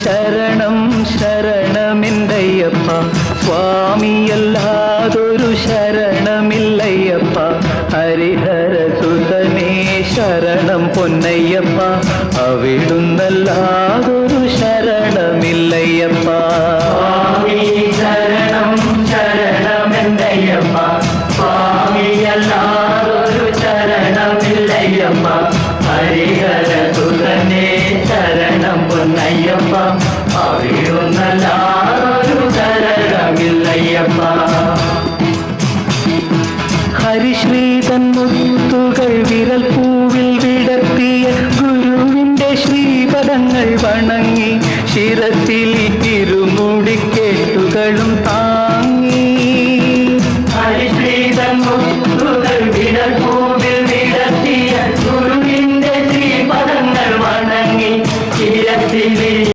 ശരണം ശരണമെന്തയ്യപ്പ സ്വാമിയല്ലാതൊരു ശരണമില്ലയ്യപ്പ ഹരിഹരസുതനേ ശരണം പൊന്നയ്യപ്പ അവിടുന്നല്ലാതൊരു ശരണമില്ലയ്യപ്പ സ്വാമി ശരണം ശരണമെന്തയ്യപ്പ സ്വാമിയല്ലാതൊരു ശരണമില്ലയ്യപ്പ ഹരിഹരസുതനേ ശരണം പൊന്നയ്യപ്പ അവിടുന്നല്ലാതൊരു ശരണമില്ലയ്യപ്പ ഹരിശ്രീതൻ മുത്തുകൾ വിരൽ പൂവിൽ വിടർത്തിയ ഗുരുവിന്റെ ശ്രീപദങ്ങൾ വണങ്ങി ശിരത്തിൽ ഇരുമുടിക്കെട്ടുകളും